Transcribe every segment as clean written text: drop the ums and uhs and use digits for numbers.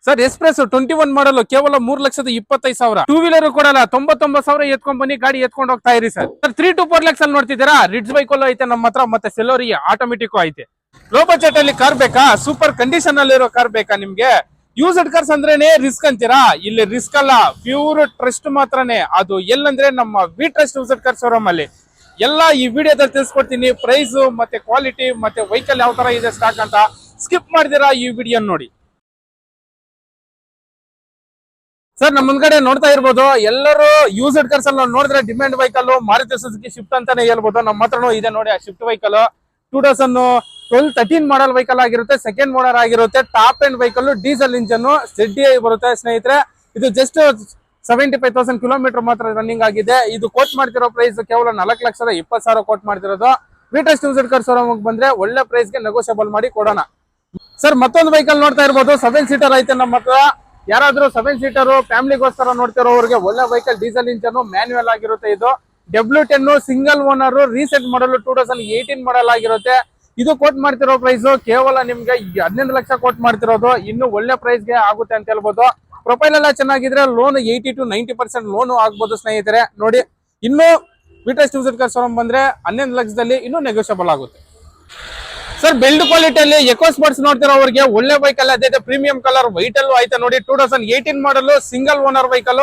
Sir express 21 ಮಾಡಲು ಕೇವಲ 3,25,000 two wheeler ಕೊಡಲ್ಲ 99,000 ಎತ್ಕೊಂಡ್ ಬನ್ನಿ ಗಾಡಿ ಎತ್ಕೊಂಡು ಹೋಗ್ತಾ ಇರಿ ಸರ್ 3 to 4 lakhs ಅಲ್ಲಿ ನೋಡ್ತಿದ್ದೀರಾ ರಿಡ್ಜ್ ಬೈಕಲ್ಲೂ ಐತೆ ನಮ್ಮ ಹತ್ರ ಮತ್ತೆ ಸೆಲೋರಿ ಆಟೋಮೆಟಿಕ್ ಐತೆ ಲೋ ಬಜೆಟ್ ಅಲ್ಲಿ ಕಾರ್ ಬೇಕಾ ಸೂಪರ್ ಕಂಡೀಷನ್ ಅಲ್ಲಿ ಇರೋ ಕಾರ್ ಬೇಕಾ ನಿಮ್ಗೆ ಯೂಸ್ಡ್ ಕಾರ್ಸ್ ಅಂದ್ರೇನೆ ರಿಸ್ಕ್ ಅಂತೀರಾ ಇಲ್ಲಿ ರಿಸ್ಕ್ ಅಲ್ಲ ಪ್ಯೂರ್ ಟ್ರಸ್ಟ್ ಮಾತ್ರನೇ ಅದು ಎಲ್ಲಂದ್ರೆ ನಮ್ಮ V trust used car showroom ಅಲ್ಲಿ ಎಲ್ಲ ಈ ವಿಡಿಯೋದಲ್ಲಿ ತಿಳಿಸ್ಕೊಡ್ತೀನಿ ಪ್ರೈಸ್ ಮತ್ತೆ ಕ್ವಾಲಿಟಿ ಮತ್ತೆ ವೆಹಿಕಲ್ ಯಾವ ತರ ಇದೆ ಸ್ಟಾಕ್ ಅಂತ ಸ್ಕಿಪ್ ಮಾಡಿದಿರಾ ಈ ವಿಡಿಯೋ ನೋಡಿ ಸರ್ ನಮ್ಮ ಮುಂದ್ಗಡೆ ನೋಡ್ತಾ ಇರ್ಬೋದು ಎಲ್ಲರೂ ಯೂಸ್ಡ್ ಕಾರ್ಸ್ ಅಲ್ಲಿ ನೋಡಿದ್ರೆ demand vehicle Maruti Suzuki Swift ಅಂತಾನೆ ಹೇಳ್ಬೋದು ನಮ್ಮ ಹತ್ರನೂ ಇದೆ ನೋಡಿ ಆ ಶಿಫ್ಟ್ ವೆಹಿಕಲ್ 2013 ಮಾಡಲ್ ವೆಹಿಕಲ್ ಆಗಿರುತ್ತೆ ಸೆಕೆಂಡ್ ಮೋಡಲ್ ಆಗಿರುತ್ತೆ top end vehicle diesel engine ZDI ಬರುತ್ತೆ ಸ್ನೇಹಿತರೆ ಇದು ಜಸ್ಟ್ 75,000 ಕಿಲೋಮೀಟರ್ ಮಾತ್ರ ರನ್ನಿಂಗ್ ಆಗಿದೆ ಇದು ಕೋಟ್ ಮಾಡ್ತಿರೋ ಪ್ರೈಸ್ ಕೇವಲ 4,20,000 ಕೋಟ್ ಮಾಡ್ತಿರೋದು ವಿಟೆಸ್ಟ್ ಯೂಸ್ಡ್ ಕಾರ್ ಶೋರೂಮ್ ಬಂದ್ರೆ ಒಳ್ಳೆ ಪ್ರೈಸ್ ಗೆ ನೆಗೋಷಿಯಬಲ್ ಮಾಡಿ ಕೊಡೋಣ ಸರ್ ಮತ್ತೊಂದು ವೆಹಿಕಲ್ ನೋಡ್ತಾ ಇರ್ಬೋದು 7 ಸೀಟರ್ ಐತೆ ನಮ್ಮ ಹತ್ರ ಯಾರಾದ್ರೂ 7 ಸೀಟರ್ ಫ್ಯಾಮಿಲಿಗೋಸ್ಕರ ನೋಡ್ತಿರೋರಿಗೆ ಒಳ್ಳೆ ವೆಹಿಕಲ್ ಡೀಸೆಲ್ ಇಂಜನ್ ಮ್ಯಾನ್ಯುಯಲ್ ಆಗಿರುತ್ತೆ ಇದು W10 ಸಿಂಗಲ್ ಓನರ್ ರೀಸೆಂಟ್ ಮಾಡಲ್ 2018 ಮಾಡಲ್ ಆಗಿರುತ್ತೆ ಇದು ಕೋಟ್ ಮಾಡ್ತಿರೋ ಪ್ರೈಸ್ ಕೇವಲ ನಿಮ್ಗೆ 15 ಲಕ್ಷ ಕೋಟ್ ಮಾಡ್ತಿರೋದು ಇನ್ನು ಒಳ್ಳೆ ಪ್ರೈಸ್ ಗೆ ಆಗುತ್ತೆ ಅಂತ ಹೇಳ್ಬೋದು ಪ್ರೊಫೈಲ್ ಎಲ್ಲ ಚೆನ್ನಾಗಿದ್ರೆ ಲೋನ್ 80 to 90% ಲೋನ್ ಆಗ್ಬೋದು ಸ್ನೇಹಿತರೆ ನೋಡಿ ಇನ್ನು ವಿಟೆಸ್ಟ್ ಯೂಸ್ಡ್ ಕಾರ್ ಶೋರೂಮ್ ಬಂದ್ರೆ 11 ಲಕ್ಷದಲ್ಲಿ ಇನ್ನೂ ನೆಗೋಷಿಯಬಲ್ ಆಗುತ್ತೆ ಸರ್ ಬಿಲ್ಡ್ ಕ್ವಾಲಿಟಿಯಲ್ಲಿ ಎಕೋ ಸ್ಪೋರ್ಟ್ಸ್ ನೋಡ್ತಿರೋರಿಗೆ ಒಳ್ಳೆ ವೆಹಿಕಲ್ ಅದೇ ಪ್ರೀಮಿಯಂ ಕಲರ್ ವೈಟ್ ಅಲ್ಲೂ ಐತೆ ನೋಡಿ 2018 ಮಾಡಲ್ ಸಿಂಗಲ್ ಓನರ್ ವೆಹಿಕಲ್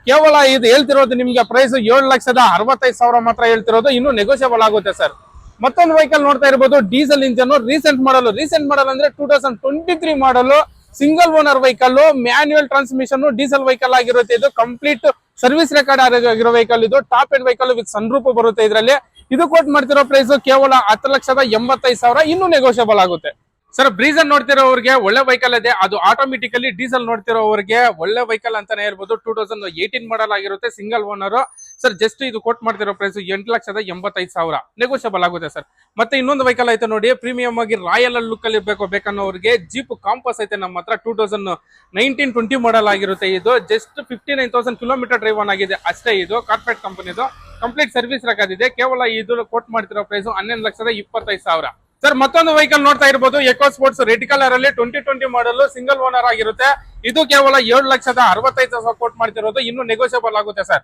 ಕೇವಲ ಇದು ಹೇಳ್ತಿರೋದು ನಿಮ್ಗೆ ಪ್ರೈಸ್ 7,65,000 ಮಾತ್ರ ಹೇಳ್ತಿರೋದು ಇನ್ನು ನೆಗೋಷಿಯಬಲ್ ಆಗುತ್ತೆ ಸರ್ ಮತ್ತೊಂದು ವೆಹಿಕಲ್ ನೋಡ್ತಾ ಇರ್ಬೋದು ಡೀಸೆಲ್ ಇಂಜನ್ ರೀಸೆಂಟ್ ಮಾಡಲ್ ಅಂದ್ರೆ 2023 model single owner vehicle manual transmission diesel vehicle ಆಗಿರುತ್ತೆ ಇದು ಕಂಪ್ಲೀಟ್ ಸರ್ವಿಸ್ ರೆಕಾರ್ಡ್ ಆಗಿರೋ ವೆಹಿಕಲ್ ಇದು top end vehicle with sunroof ಬರುತ್ತೆ ಇದರಲ್ಲಿ ಇದು ಕೋಟ್ ಮಾಡ್ತಿರೋ ಪ್ರೈಸ್ ಕೇವಲ 10,85,000 ಇನ್ನೂ ನೆಗೋಷಿಯಬಲ್ ಆಗುತ್ತೆ ಸರ್ ಬ್ರೀಸನ್ ನೋಡ್ತಿರೋರಿಗೆ ಒಳ್ಳೆ ವೆಹಿಕಲ್ ಇದೆ ಅದು ಆಟೋಮೆಟಿಕಲಿ ಡೀಸೆಲ್ ನೋಡ್ತಿರೋರಿಗೆ ಒಳ್ಳೆ ವೆಹಿಕಲ್ ಅಂತಾನೆ ಹೇಳ್ಬೋದು 2018 ಮಾಡಲ್ ಆಗಿರುತ್ತೆ ಸಿಂಗಲ್ ಓನರ್ ಸರ್ ಜಸ್ಟ್ ಇದು ಕೋಟ್ ಮಾಡ್ತಿರೋ ಪ್ರೈಸ್ 8,85,000 ನೆಗೋಷಿಯಬಲ್ ಆಗುತ್ತೆ ಸರ್ ಮತ್ತೆ ಇನ್ನೊಂದು ವೆಹಿಕಲ್ ಐತೆ ನೋಡಿ ಪ್ರೀಮಿಯಂ ಆಗಿ ರಾಯಲ್ ಲುಕ್ ಅಲ್ಲಿ ಇರಬೇಕು ಬೇಕನ್ನೋರಿಗೆ ಜೀಪ್ ಕಾಂಪಸ್ ಐತೆ ನಮ್ಮ ಹತ್ರ 2019-20 ಮಾಡಲ್ ಆಗಿರುತ್ತೆ ಇದು ಜಸ್ಟ್ 59,000 ಕಿಲೋಮೀಟರ್ ಡ್ರೈವ್ ಆನ್ ಆಗಿದೆ ಅಷ್ಟೇ ಇದು ಕಾರ್ಪೊರೇಟ್ ಕಂಪನಿದು ಕಂಪ್ಲೀಟ್ ಸರ್ವಿಸ್ ರೆಕಾರ್ಡ್ ಇದೆ ಕೇವಲ ಇದು ಕೋಟ್ ಮಾಡ್ತಿರೋ ಪ್ರೈಸ್ 11,25,000 ಸರ್ ಮತ್ತೊಂದು ವೆಹಿಕಲ್ ನೋಡ್ತಾ ಇರಬಹುದು ಎಕೋ ಸ್ಪೋರ್ಟ್ಸ್ ರೆಡ್ ಕಲರ್ ಅಲ್ಲಿ 2020 ಮಾಡಲ್ ಸಿಂಗಲ್ ಓನರ್ ಆಗಿರುತ್ತೆ ಇದು ಕೇವಲ 7,65,000 ಕೋಟ್ ಮಾಡ್ತಿರೋದು ಇನ್ನು ನೆಗೋಷಿಯಬಲ್ ಆಗುತ್ತೆ ಸರ್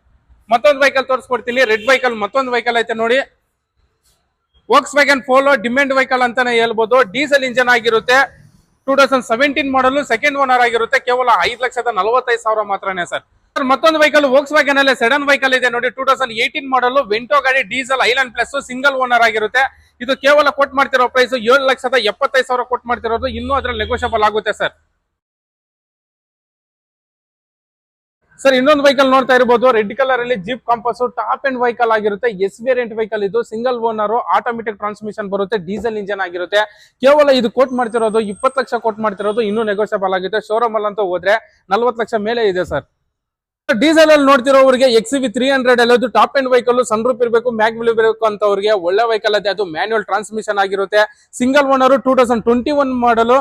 ಮತ್ತೊಂದು ವೆಹಿಕಲ್ ತೋರಿಸ್ಕೊಡ್ತೀನಿ ರೆಡ್ ವೆಹಿಕಲ್ ಮತ್ತೊಂದು ವೆಹಿಕಲ್ ಐತೆ ನೋಡಿ Volks wagon polo demand vehicle ಅಂತಾನೆ ಹೇಳ್ಬೋದು ಡೀಸೆಲ್ ಇಂಜನ್ ಆಗಿರುತ್ತೆ 2017 ಮಾಡಲ್ ಸೆಕೆಂಡ್ ಓನರ್ ಆಗಿರುತ್ತೆ ಕೇವಲ 5,45,000 ಮಾತ್ರನೇ ಸರ್ ಮತ್ತೊಂದು ವೆಹಿಕಲ್ ವೋಕ್ಸ್ ವ್ಯಾಗನ್ ಅಲ್ಲಿ ಸೆಡನ್ ವೆಹಿಕಲ್ ಇದೆ ನೋಡಿ 2018 ಮಾಡಲ್ ವೆಂಟೋ ಗಾಡಿ diesel island plus single owner ಆಗಿರುತ್ತೆ ಇದು ಕೇವಲ ಕೋಟ್ ಮಾಡ್ತಿರೋ ಪ್ರೈಸ್ 7,75,000 ಕೋಟ್ ಮಾಡ್ತಿರೋದು ಇನ್ನೂ ಅದ್ರಲ್ಲಿ ನೆಗೋಷಿಯಬಲ್ ಆಗುತ್ತೆ ಸರ್ ಸರ್ ಇನ್ನೊಂದು ವೆಹಿಕಲ್ ನೋಡ್ತಾ ಇರಬಹುದು ರೆಡ್ ಕಲರ್ ಅಲ್ಲಿ jeep campus top end vehicle ಆಗಿರುತ್ತೆ ಎಸ್ ವೇರಿಯಂಟ್ ವೆಹಿಕಲ್ ಇದು ಸಿಂಗಲ್ ಓನರ್ ಆಟೋಮೆಟಿಕ್ ಟ್ರಾನ್ಸ್ಮಿಷನ್ ಬರುತ್ತೆ ಡೀಸೆಲ್ ಇಂಜನ್ ಆಗಿರುತ್ತೆ ಕೇವಲ ಇದು ಕೋಟ್ ಮಾಡ್ತಿರೋದು 20 ಲಕ್ಷ ಕೋಟ್ ಮಾಡ್ತಿರೋದು ಇನ್ನೂ ನೆಗೋಷಿಯಬಲ್ ಆಗುತ್ತೆ ಶೋರೂಮ್ ಅಲ್ಲಿ ಅಂತ ಹೋದ್ರೆ 40 ಲಕ್ಷ ಮೇಲೆ ಇದೆ ಸರ್ ಡೀಸೆಲ್ ಅಲ್ಲಿ ನೋಡ್ತಿರೋರಿಗೆ XUV 300 ಎಲ್ಲದು ಟಾಪ್ ಎಂಡ್ ವೆಹಿಕಲ್ ಸನ್ ರೂಪ್ ಇರಬೇಕು ಮ್ಯಾಗ್ವಿಲ್ ಇರಬೇಕು ಅಂತ ಅವ್ರಿಗೆ ಒಳ್ಳೆ ವೆಹಿಕಲ್ ಅದೇ ಅದು ಮ್ಯಾನ್ಯುಯಲ್ ಟ್ರಾನ್ಸ್ಮಿಷನ್ ಆಗಿರುತ್ತೆ ಸಿಂಗಲ್ ಓನರ್ 2021 ಮಾಡಲ್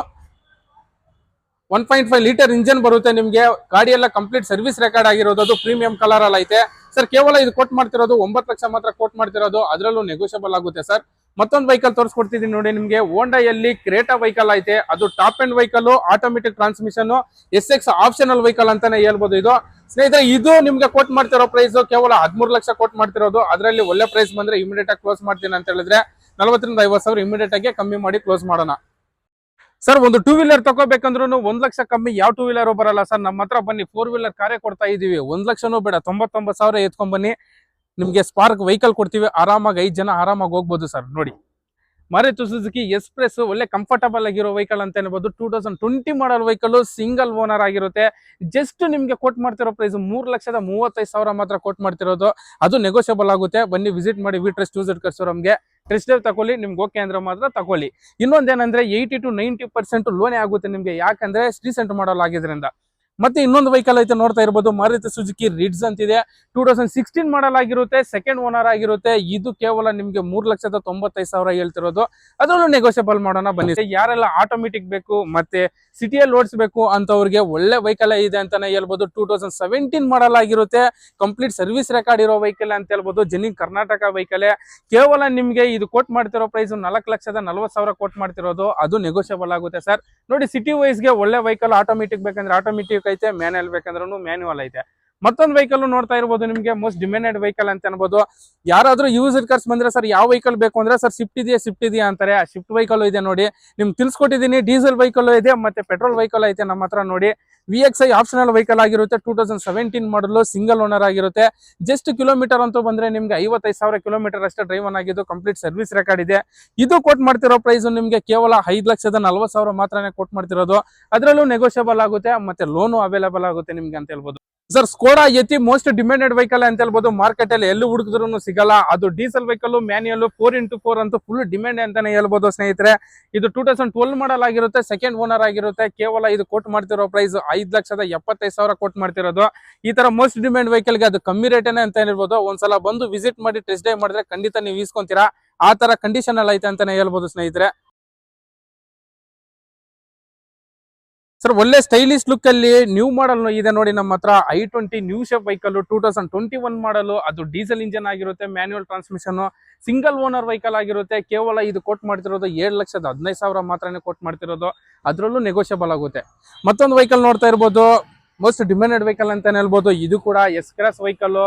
1.5 ಲೀಟರ್ ಇಂಜನ್ ಬರುತ್ತೆ ನಿಮ್ಗೆ ಗಾಡಿ ಎಲ್ಲ ಕಂಪ್ಲೀಟ್ ಸರ್ವಿಸ್ ರೆಕಾರ್ಡ್ ಆಗಿರೋದು ಅದು ಪ್ರೀಮಿಯಂ ಕಲರ್ ಅಲ್ಲಿ ಐತೆ ಸರ್ ಕೇವಲ ಇದು ಕೋಟ್ ಮಾಡ್ತಿರೋದು 9 ಲಕ್ಷ ಮಾತ್ರ ಕೋಟ್ ಮಾಡ್ತಿರೋದು ಅದರಲ್ಲೂ ನೆಗೋಷಿಯಬಲ್ ಆಗುತ್ತೆ ಸರ್ ಮತ್ತೊಂದು ವೆಹಿಕಲ್ ತೋರಿಸ್ಕೊಡ್ತಿದ್ದೀನಿ ನೋಡಿ ನಿಮ್ಗೆ ಹೋಂಡಾಯಲ್ಲಿ ಕ್ರೇಟಾ ವೆಹಿಕಲ್ ಐತೆ ಅದು top end vehicle automatic transmission SX optional vehicle ಅಂತಾನೆ ಹೇಳ್ಬೋದು ಇದು ಸ್ನೇಹಿತರೆ ಇದು ನಿಮ್ಗೆ ಕೋಟ್ ಮಾಡ್ತಿರೋ ಪ್ರೈಸ್ ಕೇವಲ 13 ಲಕ್ಷ ಕೋಟ್ ಮಾಡ್ತಿರೋದು ಅದರಲ್ಲಿ ಒಳ್ಳೆ ಪ್ರೈಸ್ ಬಂದ್ರೆ ಇಮಿಡಿಯೇಟ್ ಆಗಿ ಕ್ಲೋಸ್ ಮಾಡ್ತೀನಿ ಅಂತ ಹೇಳಿದ್ರೆ 40,000-50,000 ಇಮಿಡಿಯೇಟ್ ಆಗಿ ಕಮ್ಮಿ ಮಾಡಿ ಕ್ಲೋಸ್ ಮಾಡೋಣ ಸರ್ ಒಂದು ಟೂ ವೀಲರ್ ತಗೋಬೇಕಂದ್ರೂ 1 ಲಕ್ಷ ಕಮ್ಮಿ ಯಾವ ಟೂ ವೀಲರ್ ಬರಲ್ಲ ಸರ್ ನಮ್ಮ ಹತ್ರ ಬನ್ನಿ 4 ವೀಲರ್ ಕಾರೇ ಕೊಡ್ತಾ ಇದೀವಿ 1 ಲಕ್ಷನೂ ಬೇಡ 99,000 ಎತ್ಕೊಂಡ್ ಬನ್ನಿ ನಿಮ್ಗೆ ಸ್ಪಾರ್ಕ್ ವೆಹಿಕಲ್ ಕೊಡ್ತೀವಿ ಆರಾಮಾಗಿ 5 ಜನ ಆರಾಮಾಗಿ ಹೋಗ್ಬೋದು ಸರ್ ನೋಡಿ ಮಾರುತಿ ಸುಜುಕಿ ಎಕ್ಸ್ಪ್ರೆಸ್ ಒಳ್ಳೆ ಕಂಫರ್ಟಬಲ್ ಆಗಿರೋ ವೆಹಿಕಲ್ ಅಂತ ಹೇಳ್ಬೋದು 2020 ಮಾಡಲ್ ವೆಹಿಕಲ್ ಸಿಂಗಲ್ ಓನರ್ ಆಗಿರುತ್ತೆ ಜಸ್ಟ್ ನಿಮ್ಗೆ ಕೋಟ್ ಮಾಡ್ತಿರೋ ಪ್ರೈಸ್ 3,35,000 ಮಾತ್ರ ಕೋಟ್ ಮಾಡ್ತಿರೋದು ಅದು ನೆಗೋಷಿಯಬಲ್ ಆಗುತ್ತೆ ಬನ್ನಿ ವಿಸಿಟ್ ಮಾಡಿ ವಿ ಟ್ರಸ್ಟ್ ಯೂಸ್ಡ್ ಕಾರ್ ಶೋರೂಮ್ಗೆ ಟೆಸ್ಟ್ ಡ್ರೈವ್ ತಗೊಳ್ಳಿ ನಿಮ್ಗೆ ಓಕೆ ಅಂದ್ರೆ ಮಾತ್ರ ತಗೊಳ್ಳಿ ಇನ್ನೊಂದೇನಂದ್ರೆ 80 to 90% ಲೋನೇ ಆಗುತ್ತೆ ನಿಮ್ಗೆ ಯಾಕಂದ್ರೆ ರೀಸೆಂಟ್ ಮಾಡಲ್ ಆಗಿದ್ರಿಂದ ಮತ್ತೆ ಇನ್ನೊಂದು ವೆಹಿಕಲ್ ಐತೆ ನೋಡ್ತಾ ಇರ್ಬೋದು, ಮಾರುತಿ ಸುಜುಕಿ ರಿಡ್ಸ್ ಅಂತಿದೆ. 2016 ಮಾಡಲ್ ಆಗಿರುತ್ತೆ, ಸೆಕೆಂಡ್ ಓನರ್ ಆಗಿರುತ್ತೆ. ಇದು ಕೇವಲ ನಿಮ್ಗೆ 3,95,000 ಹೇಳ್ತಿರೋದು. ಅದರಲ್ಲೂ ನೆಗೋಷಿಯಬಲ್ ಮಾಡೋಣ ಬನ್ನಿ. ಯಾರೆಲ್ಲ ಆಟೋಮೆಟಿಕ್ ಬೇಕು ಮತ್ತೆ ಸಿಟಿಯಲ್ಲಿ ಓಡಿಸಬೇಕು ಅಂತವ್ರಿಗೆ ಒಳ್ಳೆ ವೆಹಿಕಲ್ ಇದೆ ಅಂತಾನೆ ಹೇಳ್ಬೋದು. 2017 ಮಾಡಲ್ ಆಗಿರುತ್ತೆ, ಕಂಪ್ಲೀಟ್ ಸರ್ವಿಸ್ ರೆಕಾರ್ಡ್ ಇರೋ ವೆಹಿಕಲ್ ಅಂತ ಹೇಳ್ಬೋದು. Genuine Karnataka vehicle. ಕೇವಲ ನಿಮ್ಗೆ ಇದು ಕೋಟ್ ಮಾಡ್ತಿರೋ ಪ್ರೈಸ್ 4,40,000 ಕೋಟ್ ಮಾಡ್ತಿರೋದು. ಅದು ನೆಗೋಷಿಯಬಲ್ ಆಗುತ್ತೆ ಸರ್. ನೋಡಿ, ಸಿಟಿ ವೈಸ್ಗೆ ಒಳ್ಳೆ ವೆಹಿಕಲ್. ಆಟೋಮೆಟಿಕ್ ಬೇಕಂದ್ರೆ ಆಟೋಮೆಟಿಕ್ ಐತೆ, ಮ್ಯಾನ್ಯಲ್ ಬೇಕಂದ್ರೂ ಮ್ಯಾನ್ಯುವಲ್ ಐತೆ. ಮತ್ತೊಂದು ವೆಹಿಕಲ್ ನೋಡ್ತಾ ಇರ್ಬೋದು, ನಿಮಗೆ ಮೋಸ್ಟ್ ಡಿಮ್ಯಾಂಡೆಡ್ ವೆಹಿಕಲ್ ಅಂತ ಅನ್ಬೋದು. ಯಾರಾದ್ರೂ ಯೂಸರ್ ಕಾರ್ಸ್ ಬಂದ್ರೆ ಸರ್ ಯಾವ ವೆಹಿಕಲ್ ಬೇಕು ಅಂದ್ರೆ ಸರ್ ಸ್ವಿಫ್ಟ್ ಇದೆಯಾ ಅಂತಾರೆ. ಸ್ವಿಫ್ಟ್ ವೆಹಿಕಲ್ ಇದೆ ನೋಡಿ, ನಿಮ್ಗೆ ತಿಳಿಸ್ಕೊಟ್ಟಿದ್ದೀನಿ. ಡೀಸೆಲ್ ವೆಹಿಕಲ್ ಇದೆ ಮತ್ತೆ ಪೆಟ್ರೋಲ್ ವೆಹಿಕಲ್ ಐತೆ ನಮ್ಮ ಹತ್ರ ನೋಡಿ. VXI ಆಪ್ಷನಲ್ ವೆಹಿಕಲ್ ಆಗಿರುತ್ತೆ. 2017 ಮಾಡಲು, ಸಿಂಗಲ್ ಓನರ್ ಆಗಿರುತ್ತೆ. ಜಸ್ಟ್ ಕಿಲೋಮೀಟರ್ ಅಂತೂ ಬಂದ್ರೆ ನಿಮ್ಗೆ 55,000 ಕಿಲೋಮೀಟರ್ ಅಷ್ಟೇ ಡ್ರೈವ್ ಆಗಿದ್ದು. ಕಂಪ್ಲೀಟ್ ಸರ್ವಿಸ್ ರೆಕಾರ್ಡ್ ಇದೆ. ಇದು ಕೋಟ್ ಮಾಡ್ತಿರೋ ಪ್ರೈಸ್ ನಿಮ್ಗೆ ಕೇವಲ 5,40,000 ಮಾತ್ರನೇ ಕೋಟ್ ಮಾಡ್ತಿರೋದು. ಅದರಲ್ಲೂ ನೆಗೋಷಿಯಬಲ್ ಆಗುತ್ತೆ ಮತ್ತೆ ಲೋನು ಅವೈಲೇಬಲ್ ಆಗುತ್ತೆ ನಿಮ್ಗೆ ಅಂತ ಹೇಳ್ಬೋದು. Sir Skoda Yeti most demanded vehicle ಅಂತ ಹೇಳ್ಬೋದು. ಮಾರ್ಕೆಟ್ ಅಲ್ಲಿ ಎಲ್ಲಿ ಹುಡುಕಿದ್ರು ಸಿಗಲ್ಲ. ಅದು ಡೀಸೆಲ್ ವೆಹಿಕಲ್, ಮ್ಯಾನ್ಯುಯಲ್ 4x4 ಅಂತೂ ಫುಲ್ ಡಿಮ್ಯಾಂಡ್ ಅಂತಾನೆ ಹೇಳ್ಬೋದು ಸ್ನೇಹಿತರೆ. ಇದು 2012 ಮಾಡಲ್ ಆಗಿರುತ್ತೆ, ಸೆಕೆಂಡ್ ಓನರ್ ಆಗಿರುತ್ತೆ. ಕೇವಲ ಇದು ಕೋಟ್ ಮಾಡ್ತಿರೋ ಪ್ರೈಸ್ 5,75,000 ಕೋಟ್ ಮಾಡ್ತಿರೋದು. ಈ ತರ ಮೋಸ್ಟ್ ಡಿಮ್ಯಾಂಡ್ ವೆಹಿಕಲ್ಗೆ ಅದು ಕಮ್ಮಿ ರೇಟೇನೆ ಅಂತ ಹೇಳ್ಬೋದು. ಒಂದ್ಸಲ ಬಂದು ವಿಸಿಟ್ ಮಾಡಿ ಟೆಸ್ಟ್ ಡ್ರೈವ್ ಮಾಡಿದ್ರೆ ಖಂಡಿತ ನೀವು ಈಸ್ಕೊಂತೀರಾ. ಆ ತರ ಕಂಡೀಷನ್ ಅಲ್ಲಿ ಐತೆ ಅಂತಾನೆ ಹೇಳ್ಬೋದು ಸ್ನೇಹಿತರೆ. ಸರ್ ಒಳ್ಳೆ ಸ್ಟೈಲಿಶ್ ಲುಕ್ ಅಲ್ಲಿ ನ್ಯೂ ಮಾಡಲ್ ಇದೆ ನೋಡಿ ನಮ್ಮ ಹತ್ರ. i20 ನ್ಯೂ ಶೇಪ್ ವೆಹಿಕಲ್ 2021 ಮಾಡಲು. ಅದು ಡೀಸೆಲ್ ಇಂಜಿನ್ ಆಗಿರುತ್ತೆ, manual transmission, single owner vehicle ಆಗಿರುತ್ತೆ. ಕೇವಲ ಇದು ಕೋಟ್ ಮಾಡ್ತಿರೋದು 7,15,000 ಮಾತ್ರನೇ ಕೋಟ್ ಮಾಡ್ತಿರೋದು. ಅದರಲ್ಲೂ ನೆಗೋಷಿಯಬಲ್ ಆಗುತ್ತೆ. ಮತ್ತೊಂದು ವೆಹಿಕಲ್ ನೋಡ್ತಾ ಇರ್ಬೋದು, ಮೋಸ್ಟ್ ಡಿಮ್ಯಾಂಡೆಡ್ ವೆಹಿಕಲ್ ಅಂತಾನೆ ಹೇಳ್ಬೋದು. ಇದು ಕೂಡ ಎಸ್ ಕ್ರಾಸ್ ವೆಹಿಕಲ್,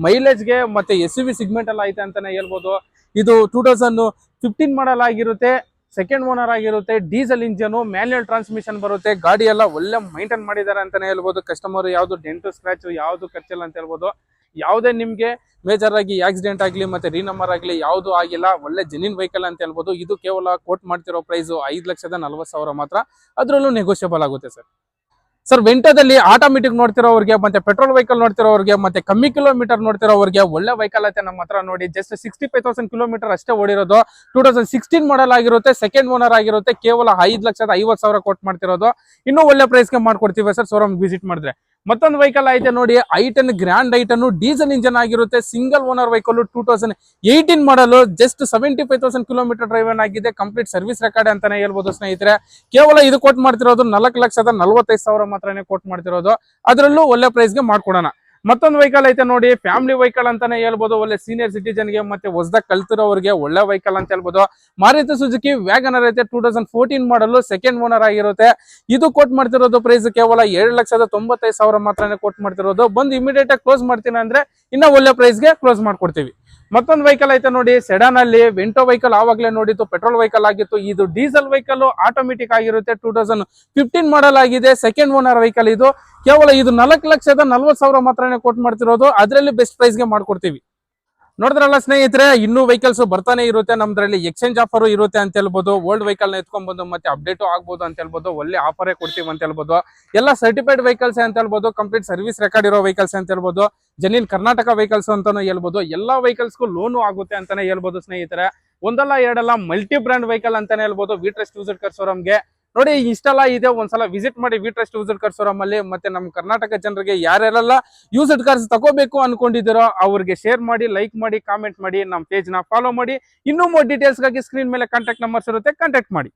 ಮೈಲೇಜ್ಗೆ ಮತ್ತೆ SUV ಸಿಗ್ಮೆಂಟ್ ಅಲ್ಲಿ ಐತೆ ಅಂತಾನೆ ಹೇಳ್ಬೋದು. ಇದು 2015 ಮಾಡಲ್ ಆಗಿರುತ್ತೆ, ಸೆಕೆಂಡ್ ಓನರ್ ಆಗಿರುತ್ತೆ. ಡೀಸೆಲ್ ಇಂಜನ್, ಮ್ಯಾನ್ಯುಯಲ್ ಟ್ರಾನ್ಸ್ಮಿಷನ್ ಬರುತ್ತೆ. ಗಾಡಿ ಎಲ್ಲ ಒಳ್ಳೆ ಮೈಂಟೈನ್ ಮಾಡಿದ್ದಾರೆ ಅಂತಾನೆ ಹೇಳ್ಬೋದು. ಕಸ್ಟಮರ್ ಯಾವ್ದು ಡೆಂಟು ಸ್ಕ್ರಾಚ್ ಯಾವ್ದು ಖರ್ಚಿಲ್ಲ ಅಂತ ಹೇಳ್ಬೋದು. ಯಾವುದೇ ನಿಮ್ಗೆ ಮೇಜರ್ ಆಗಿ ಆಕ್ಸಿಡೆಂಟ್ ಆಗಲಿ ಮತ್ತೆ ರೀನಂಬರ್ ಆಗಲಿ ಯಾವುದು ಆಗಿಲ್ಲ. ಒಳ್ಳೆ ಜೆನ್ಯೂನ್ ವೆಹಿಕಲ್ ಅಂತ ಹೇಳ್ಬೋದು. ಇದು ಕೇವಲ ಕೋಟ್ ಮಾಡ್ತಿರೋ ಪ್ರೈಸ್ 5,40,000 ಮಾತ್ರ. ಅದರಲ್ಲೂ ನೆಗೋಷಿಯಬಲ್ ಆಗುತ್ತೆ ಸರ್. ಸರ್ ವೆಂಟೋದಲ್ಲಿ ಆಟೋಮೆಟಿಕ್ ನೋಡ್ತಿರೋರಿಗೆ ಮತ್ತೆ ಪೆಟ್ರೋಲ್ ವೆಹಿಕಲ್ ನೋಡ್ತಿರೋರಿಗೆ ಮತ್ತೆ ಕಮ್ಮಿ ಕಿಲೋಮೀಟರ್ ನೋಡ್ತಿರೋರಿಗೆ ಒಳ್ಳೆ ವೆಹಿಕಲ್ ಐತೆ ನಮ್ಮ ಹತ್ರ ನೋಡಿ. ಜಸ್ಟ್ 65,000 ಕಿಲೋಮೀಟರ್ ಅಷ್ಟೇ ಓಡಿರೋದು. 2016 ಮಾಡಲ್ ಆಗಿರುತ್ತೆ, ಸೆಕೆಂಡ್ ಓನರ್ ಆಗಿರುತ್ತೆ. ಕೇವಲ 5,50,000 ಕೋಟ್ ಮಾಡ್ತಿರೋದು. ಇನ್ನೂ ಒಳ್ಳೆ ಪ್ರೈಸ್ಗೆ ಮಾಡ್ಕೊಡ್ತೀವಿ ಸರ್ ಶೋರೂಮ್ ವಿಸಿಟ್ ಮಾಡಿದ್ರೆ. ಮತ್ತೊಂದು ವೆಹಿಕಲ್ ಐತೆ ನೋಡಿ, i10 grand i10 diesel engine ಆಗಿರುತ್ತೆ, ಸಿಂಗಲ್ ಓನರ್ ವೆಹಿಕಲ್. 2018 ಮಾಡಲು, ಜಸ್ಟ್ 75,000 ಕಿಲೋಮೀಟರ್ ಡ್ರೈವ್ ಆಗಿದೆ. ಕಂಪ್ಲೀಟ್ ಸರ್ವಿಸ್ ರೆಕಾರ್ಡ್ ಅಂತಾನೆ ಹೇಳ್ಬೋದು ಸ್ನೇಹಿತರೆ. ಕೇವಲ ಇದು ಕೋಟ್ ಮಾಡ್ತಿರೋದು 4,45,000 ಮಾತ್ರನೇ ಕೋಟ್ ಮಾಡ್ತಿರೋದು. ಅದರಲ್ಲೂ ಒಳ್ಳೆ ಪ್ರೈಸ್ಗೆ ಮಾಡ್ಕೊಡೋಣ. ಮತ್ತೊಂದು ವೆಹಿಕಲ್ ಐತೆ ನೋಡಿ, ಫ್ಯಾಮಿಲಿ ವೆಹಿಕಲ್ ಅಂತಾನೆ ಹೇಳ್ಬೋದು. ಒಳ್ಳೆ ಸೀನಿಯರ್ ಸಿಟಿಜನ್ಗೆ ಮತ್ತೆ ಹೊಸದಾಗಿ ಕಲ್ತಿರೋರಿಗೆ ಒಳ್ಳೆ ವೆಹಿಕಲ್ ಅಂತ ಹೇಳ್ಬೋದು. ಮಾರುತಿ ಸುಜುಕಿ ವ್ಯಾಗನರ್ ಐತೆ, 2014 ಮಾಡಲು, ಸೆಕೆಂಡ್ ಓನರ್ ಆಗಿರುತ್ತೆ. ಇದು ಕೋಟ್ ಮಾಡ್ತಿರೋದು ಪ್ರೈಸ್ ಕೇವಲ 7,95,000 ಮಾತ್ರನೇ ಕೋಟ್ ಮಾಡ್ತಿರೋದು. ಬಂದು ಇಮಿಡಿಯೇಟ್ ಆಗಿ ಕ್ಲೋಸ್ ಮಾಡ್ತೀನಿ ಅಂದ್ರೆ ಇನ್ನ ಒಳ್ಳೆ ಪ್ರೈಸ್ಗೆ ಕ್ಲೋಸ್ ಮಾಡ್ಕೊಡ್ತೀವಿ. ಮತ್ತೊಂದು ವೆಹಿಕಲ್ ಐತೆ ನೋಡಿ, ಸೆಡಾನ್ ಅಲ್ಲಿ. ವೆಂಟೋ ವೆಹಿಕಲ್ ಆವಾಗಲೇ ನೋಡಿತ್ತು, ಪೆಟ್ರೋಲ್ ವೆಹಿಕಲ್ ಆಗಿತ್ತು. ಇದು ಡೀಸೆಲ್ ವೆಹಿಕಲ್, ಆಟೋಮೆಟಿಕ್ ಆಗಿರುತ್ತೆ. 2015 ಮಾಡಲ್ ಆಗಿದೆ, ಸೆಕೆಂಡ್ ಓನರ್ ವೆಹಿಕಲ್. ಇದು ಕೇವಲ ಇದು 4,40,000 ಮಾತ್ರನೇ ಕೋಟ್ ಮಾಡ್ತಿರೋದು. ಅದರಲ್ಲಿ ಬೆಸ್ಟ್ ಪ್ರೈಸ್ಗೆ ಮಾಡ್ಕೊಡ್ತೀವಿ. ನೋಡಿದ್ರಲ್ಲ ಸ್ನೇಹಿತರೆ, ಇನ್ನೂ ವೆಹಿಕಲ್ಸ್ ಬರ್ತಾನೆ ಇರುತ್ತೆ. ನಮ್ದ್ರಲ್ಲಿ ಎಕ್ಸ್ಚೇಂಜ್ ಆಫರ್ ಇರುತ್ತೆ ಅಂತ ಹೇಳ್ಬೋದು. ಓಲ್ಡ್ ವೆಹಿಕಲ್ ನ ಎತ್ಕೊಂಡ್ ಬಂದು ಮತ್ತೆ ಅಪ್ಡೇಟ್ ಆಗ್ಬೋದು ಅಂತ ಹೇಳ್ಬೋದು. ಒಳ್ಳೆ ಆಫರೇ ಕೊಡ್ತೀವಿ ಅಂತ ಹೇಳ್ಬೋದು. ಎಲ್ಲ ಸರ್ಟಿಫೈಡ್ ವೆಹಿಕಲ್ಸ್ ಅಂತ ಹೇಳ್ಬೋದು. ಕಂಪ್ಲೀಟ್ ಸರ್ವಿಸ್ ರೆಕಾರ್ಡ್ ಇರೋ ವೆಹಿಕಲ್ಸ್ ಅಂತ ಹೇಳ್ಬೋದು. ಜೆನ್ಯೂನ್ ಕರ್ನಾಟಕ ವೆಹಿಕಲ್ಸ್ ಅಂತಾನು ಹೇಳ್ಬೋದು. ಎಲ್ಲಾ ವೆಹಿಕಲ್ಸ್ಗೂ ಲೋನು ಆಗುತ್ತೆ ಅಂತಾನೆ ಹೇಳ್ಬೋದು ಸ್ನೇಹಿತರೆ. ಒಂದಲ್ಲ ಎರಡಲ್ಲ ಮಲ್ಟಿ ಬ್ರಾಂಡ್ ವೆಹಿಕಲ್ ಅಂತಾನೆ ಹೇಳ್ಬೋದು. ವಿಟ್ರೆಸ್ಟ್ ಯೂಸರ್ ಕಾರ್ ಶೋರೂಮ್ಗೆ ನೋಡಿ, ಇಷ್ಟೆಲ್ಲ ಇದೆ. ಒಂದ್ಸಲ ವಿಸಿಟ್ ಮಾಡಿ ವಿಟ್ರೆಸ್ಟ್ ಯೂಸರ್ ಕಾರ್ ಶೋರೂಮ್ ಅಲ್ಲಿ. ಮತ್ತೆ ನಮ್ಮ ಕರ್ನಾಟಕ ಜನರಿಗೆ ಯಾರ್ಯಾರೆಲ್ಲ ಯೂಸರ್ ಕಾರ್ಸ್ ತಗೋಬೇಕು ಅನ್ಕೊಂಡಿದ್ದೀರೋ ಅವ್ರಿಗೆ ಶೇರ್ ಮಾಡಿ, ಲೈಕ್ ಮಾಡಿ, ಕಾಮೆಂಟ್ ಮಾಡಿ, ನಮ್ಮ ಪೇಜ್ ನ ಫಾಲೋ ಮಾಡಿ. ಇನ್ನೂ ಮೋರ್ ಡೀಟೇಲ್ಸ್ ಗಾಗಿ ಸ್ಕ್ರೀನ್ ಮೇಲೆ ಕಾಂಟ್ಯಾಕ್ಟ್ ನಂಬರ್ಸ್ ಇರುತ್ತೆ, ಕಾಂಟ್ಯಾಕ್ಟ್ ಮಾಡಿ.